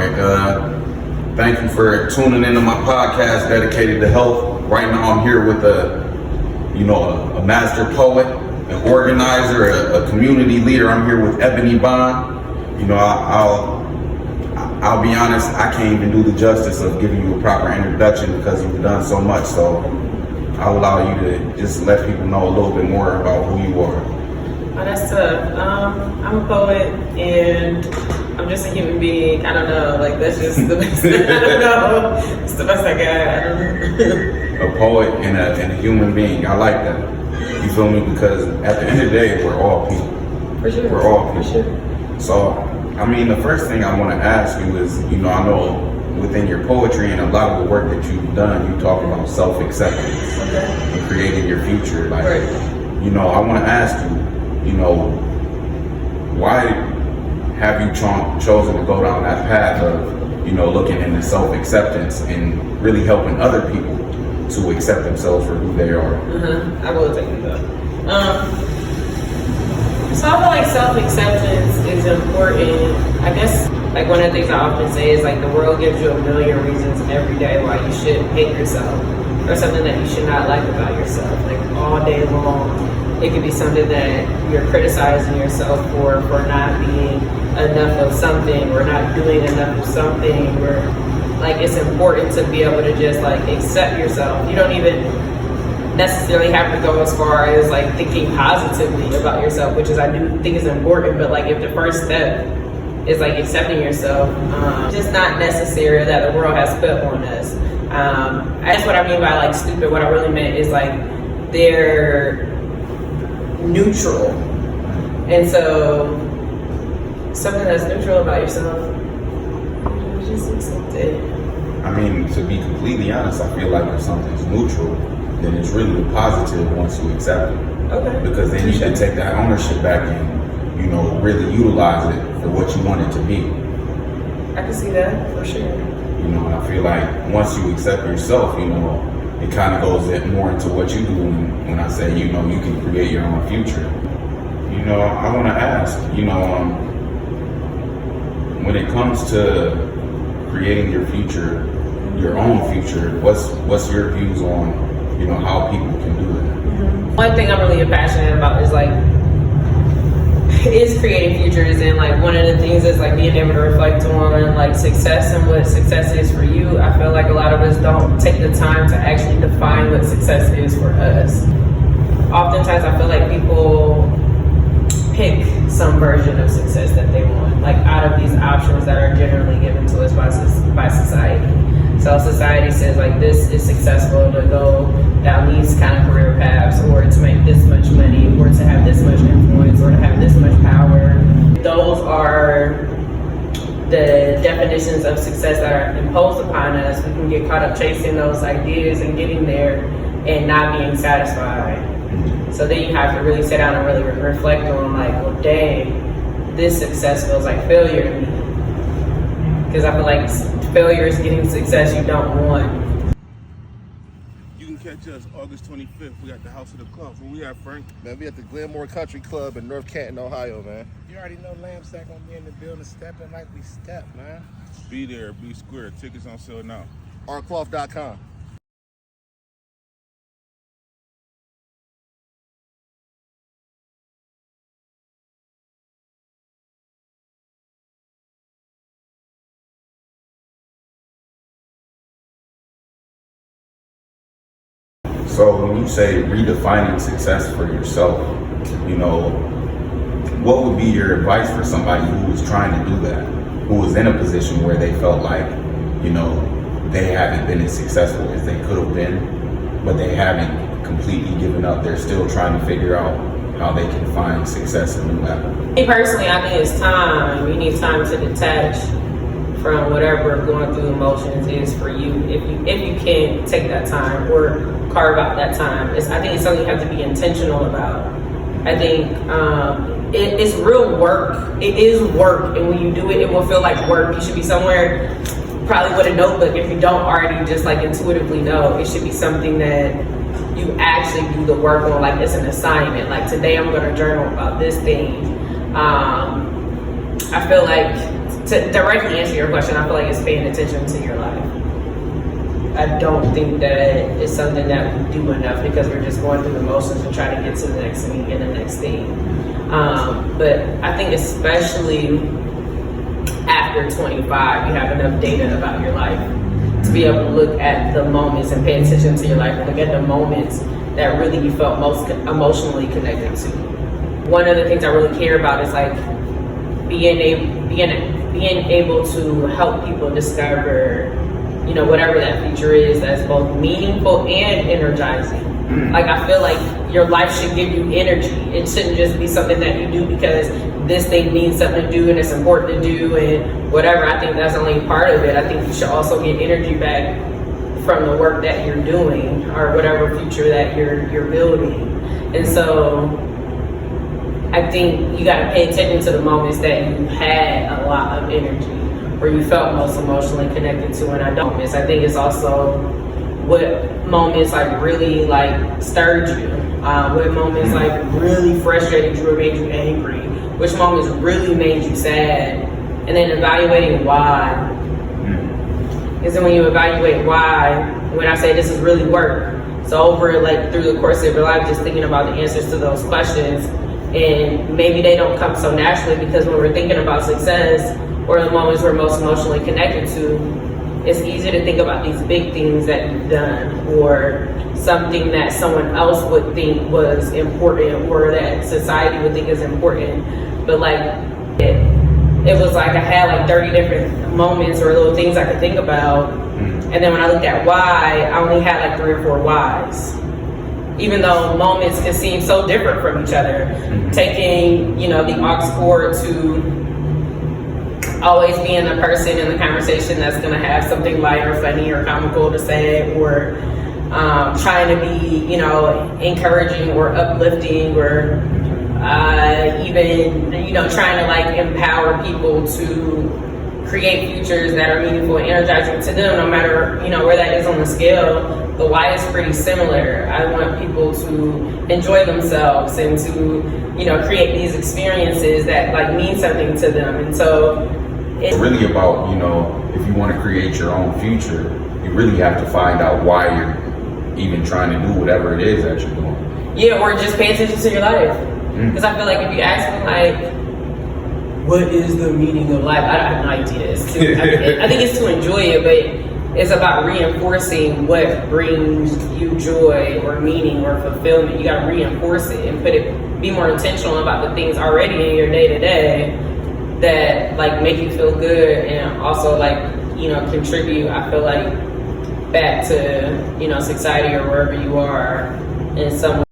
right. Thank you for tuning into my podcast dedicated to health. Right now, I'm here with a master poet, an organizer, a community leader. I'm here with EbaNee Bond. I'll be honest, I can't even do the justice of giving you a proper introduction because you've done so much. So I'll allow you to just let people know a little bit more about who you are. Oh, that's tough. I'm a poet and I'm just a human being. I don't know, like that's just the best. I don't know. It's the best I got. I don't know. A poet and a human being. I like that. You feel me? Because at the end of the day, we're all people. For sure. We're all people. For sure. So, I mean, the first thing I want to ask you is, I know within your poetry and a lot of the work that you've done, you talk about self-acceptance and creating your future. Like, right. I want to ask you, why have you chosen to go down that path of, looking into self-acceptance and really helping other people to accept themselves for who they are? I will take you though. So I feel like self-acceptance is important. I guess like one of the things I often say is like the world gives you a million reasons every day why you should hate yourself or something that you should not like about yourself. Like all day long, it could be something that you're criticizing yourself for not being enough of something or not doing enough of something, or like it's important to be able to just like accept yourself. You don't even necessarily have to go as far as like thinking positively about yourself, which is I do think is important, but like if the first step is like accepting yourself, just not necessary that the world has put on us. That's what I mean by like stupid. What I really meant is like they're neutral, and so something that's neutral about yourself, just accept it. I mean, to be completely honest, I feel like if something's neutral, then it's really a positive once you accept it. Okay. Because then you can take that ownership back and, really utilize it for what you want it to be. I can see that for sure. I feel like once you accept yourself, it kind of goes more into what you do when I say, you can create your own future. I want to ask, when it comes to creating your future, your own future, what's your views on, how people can do that? One thing I'm really passionate about is creating futures, and like one of the things is like being able to reflect on like success and what success is for you. I feel like a lot of us don't take the time to actually define what success is for us. Oftentimes I feel like people pick some version of success that they want, like out of these options that are generally given to us by society. So society says like this is successful to go down these kind of career paths, or to make this much money, or to have this much influence, or to have this much power. Those are the definitions of success that are imposed upon us. We can get caught up chasing those ideas and getting there and not being satisfied. So then you have to really sit down and really reflect on like, well, dang, this success feels like failure to me. Because I feel like failure is getting success you don't want. You can catch us August 25th. We got the House of the Club. Where we at, Frank? Man, we at the Glenmore Country Club in North Canton, Ohio, man. You already know Lambstack gonna be in the building, stepping like we step, man. Be there, be square. Tickets on sale now. Artcloth.com. So when you say redefining success for yourself, what would be your advice for somebody who was trying to do that, who was in a position where they felt like, they haven't been as successful as they could have been, but they haven't completely given up. They're still trying to figure out how they can find success in a new level. Me personally, I think it's time. You need time to detach from whatever going through emotions is for you. If you can take that time or carve out that time, I think it's something you have to be intentional about. I think it's real work. It is work, and when you do it, it will feel like work. You should be somewhere, probably with a notebook, if you don't already just like intuitively know. It should be something that you actually do the work on, like it's an assignment. Like today I'm gonna journal about this thing. I feel like to directly answer your question, I feel like it's paying attention to your life. I don't think that it's something that we do enough because we're just going through the motions and trying to get to the next thing and the next thing. But I think especially after 25, you have enough data about your life to be able to look at the moments and pay attention to your life and look at the moments that really you felt most emotionally connected to. One of the things I really care about is like being able to help people discover, you know, whatever that future is that's both meaningful and energizing. Like, I feel like your life should give you energy. It shouldn't just be something that you do because this thing means something to do and it's important to do and whatever. I think that's only part of it. I think you should also get energy back from the work that you're doing or whatever future that you're building. And so I think you gotta pay attention to the moments that you had a lot of energy, where you felt most emotionally connected to, and I don't miss. I think it's also what moments like really like stirred you, what moments like really frustrated you or made you angry, which moments really made you sad, and then evaluating why. Because then when you evaluate why, when I say this is really work, so over like through the course of your life, just thinking about the answers to those questions, and maybe they don't come so naturally because when we're thinking about success or the moments we're most emotionally connected to, it's easy to think about these big things that you've done or something that someone else would think was important or that society would think is important. But like it was like I had like 30 different moments or little things I could think about. And then when I looked at why, I only had like 3 or 4 whys. Even though moments can seem so different from each other. Taking, you know, the aux cord to always being the person in the conversation that's gonna have something light or funny or comical to say, or trying to be, you know, encouraging or uplifting, or even, you know, trying to like empower people to create futures that are meaningful and energizing to them, no matter, you know, where that is on the scale. The why is pretty similar. I want people to enjoy themselves and to, you know, create these experiences that like mean something to them. And so it's really about, you know, if you want to create your own future, you really have to find out why you're even trying to do whatever it is that you're doing. Yeah, or just pay attention to your life. Because I feel like if you ask me like, what is the meaning of life? I have no idea. I think it's to enjoy it, but it's about reinforcing what brings you joy or meaning or fulfillment. You gotta reinforce it and be more intentional about the things already in your day to day that like make you feel good and also like, you know, contribute, I feel like, back to, you know, society or wherever you are in some